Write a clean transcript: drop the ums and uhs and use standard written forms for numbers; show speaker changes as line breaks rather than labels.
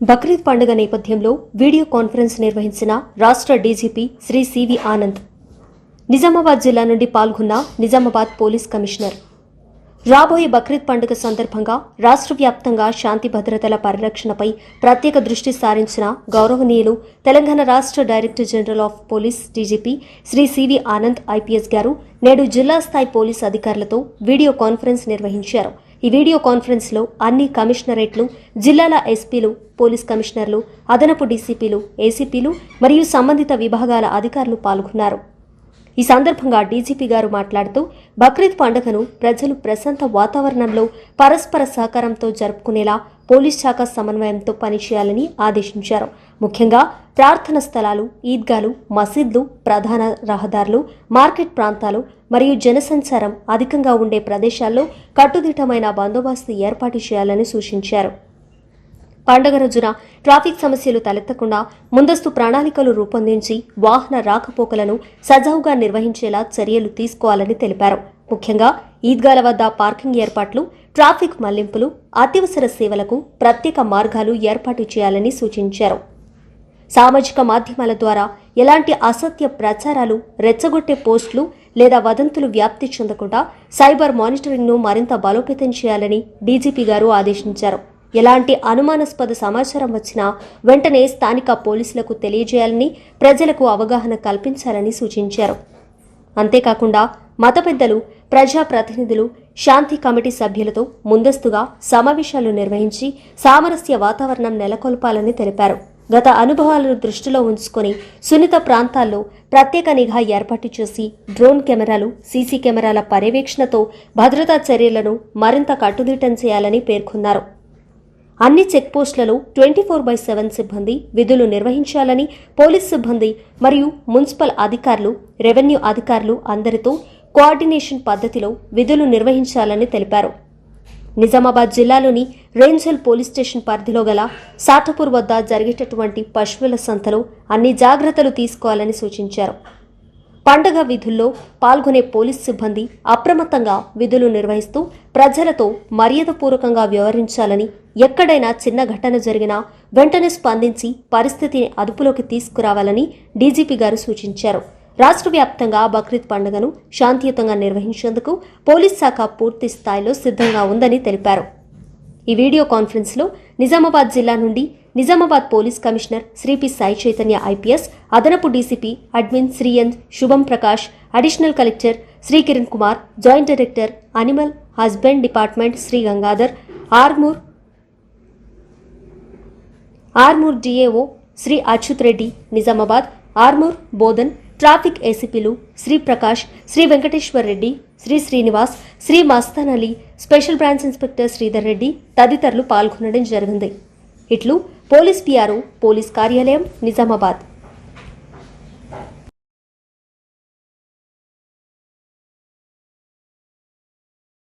బక్రీద్ పండుగ నేపథ్యంలో video conference నిర్వహించిన రాష్ట్ర డీజీపీ శ్రీ సివి ఆనంద్. నిజామాబాద్ జిల్లా నుండి పాల్గొన్న నిజామాబాద్ పోలీస్ కమిషనర్. రాబోయే బక్రీద్ పండుగ సందర్భంగా రాష్ట్ర వ్యాప్తంగా శాంతి భద్రతల పరిరక్షణపై ప్రత్యేక దృష్టి సారించిన గౌరవనీయులు తెలంగాణ రాష్ట్ర director general of police DGP Shri CV Anand IPS గారు నేడు జిల్లా స్థాయి పోలీస్ అధికారులతో వీడియో కాన్ఫరెన్స్ నిర్వహించారు. ఈ వీడియో కాన్ఫరెన్స్ లో అన్ని కమిషనరేట్లు, జిల్లాల ఎస్పీలు, పోలీస్ కమిషనర్లు, అదనపు డీసీపీలు, ఏసీపీలు మరియు సంబంధిత విభాగాల అధికారులు పాల్గొన్నారు. ఈ సందర్భంగా డీజీపీ గారు మాట్లాడుతూ బక్రీద్ పండుగను ప్రజలు ప్రశాంత వాతావరణంలో పరస్పర సహకారంతో జరుపుకునేలా పోలీస్ శాఖ సమన్వయంతో పనిచేయాలని ఆదేశించారు. ముఖ్యంగా ప్రార్థన స్థలాలు, ఈద్గాలు, మసీద్లు, ప్రధాన రహదారులు, మార్కెట్ ప్రాంతాలు మరియు జనసంచారం అధికంగా ఉండే ప్రదేశాల్లో కట్టుదిట్టమైన బందోబస్తు ఏర్పాటు చేయాలని సూచించారు. పండుగ రోజున ట్రాఫిక్ సమస్యలు తలెత్తకుండా ముందస్తు ప్రణాళికలు రూపొందించి వాహన రాకపోకలను సజావుగా నిర్వహించేలా చర్యలు తీసుకోవాలని తెలిపారు. ముఖ్యంగా ఈద్గాల వద్ద పార్కింగ్ ఏర్పాట్లు, ట్రాఫిక్ మళ్లింపులు, అత్యవసర సేవలకు ప్రత్యేక మార్గాలు ఏర్పాటు చేయాలని సూచించారు. సామాజిక మాధ్యమాల ద్వారా ఎలాంటి అసత్య ప్రచారాలు, రెచ్చగొట్టే పోస్టులు లేదా వదంతులు వ్యాప్తి చెందకుండా సైబర్ మానిటరింగ్ను మరింత బలోపేతం చేయాలని డీజీపీ గారు ఆదేశించారు. ఎలాంటి అనుమానాస్పద సమాచారం వచ్చినా వెంటనే స్థానిక పోలీసులకు తెలియజేయాలని, ప్రజలకు అవగాహన కల్పించాలని సూచించారు. అంతేకాకుండా మత పెద్దలు, ప్రజాప్రతినిధులు, శాంతి కమిటీ సభ్యులతో ముందస్తుగా సమావేశాలు నిర్వహించి సామరస్య వాతావరణం నెలకొల్పాలని తెలిపారు. గత అనుభవాలను దృష్టిలో ఉంచుకొని సున్నిత ప్రాంతాల్లో ప్రత్యేక నిఘా ఏర్పాటు చేసి డ్రోన్ కెమెరాలు, సీసీ కెమెరాల పర్యవేక్షణతో భద్రతా చర్యలను మరింత కట్టుదిట్టం చేయాలని పేర్కొన్నారు. అన్ని చెక్పోస్టులలో 24/7 సిబ్బంది విధులు నిర్వహించాలని, పోలీస్ సిబ్బంది మరియు మున్సిపల్ అధికారులు, రెవెన్యూ అధికారులు అందరితో కోఆర్డినేషన్ పద్ధతిలో విధులు నిర్వహించాలని తెలిపారు. నిజామాబాద్ జిల్లాలోని రేంజల్ పోలీస్ స్టేషన్ పరిధిలో గల సాఠపూర్ వద్ద జరిగేటటువంటి పశువుల సంతలో అన్ని జాగ్రత్తలు తీసుకోవాలని సూచించారు. పండగ విధుల్లో పాల్గొనే పోలీస్ సిబ్బంది అప్రమత్తంగా విధులు నిర్వహిస్తూ ప్రజలతో మర్యాదపూర్వకంగా వ్యవహరించాలని, ఎక్కడైనా చిన్న ఘటన జరిగినా వెంటనే స్పందించి పరిస్థితిని అదుపులోకి తీసుకురావాలని డీజీపీ గారు సూచించారు. రాష్ట్ర వ్యాప్తంగా బక్రీద్ పండుగను శాంతియుతంగా నిర్వహించేందుకు పోలీస్ శాఖ పూర్తి స్థాయిలో సిద్ధంగా ఉందని తెలిపారు. ఈ వీడియో కాన్ఫరెన్స్లో నిజామాబాద్ జిల్లా నుండి Nizamabad police commissioner Shri P Sai Chaitanya IPS, అదనపు DCP admin Shri N Shubham Prakash, additional collector Shri Kiran Kumar, joint director animal husband department Shri Gangadhar, Armoor DAO Shri Achyut Reddy, Nizamabad Armoor Bodhan traffic ఏసీపీలు Shri Prakash, Shri Venkateshwar Reddy, Shri Srinivas, Shri Mastan Ali, special branch inspector Sridhar Reddy తదితరులు పాల్గొనడం జరిగింది. ఇట్లు పోలీస్ పిఆర్ఓ, పోలీస్ కార్యాలయం, నిజామాబాద్.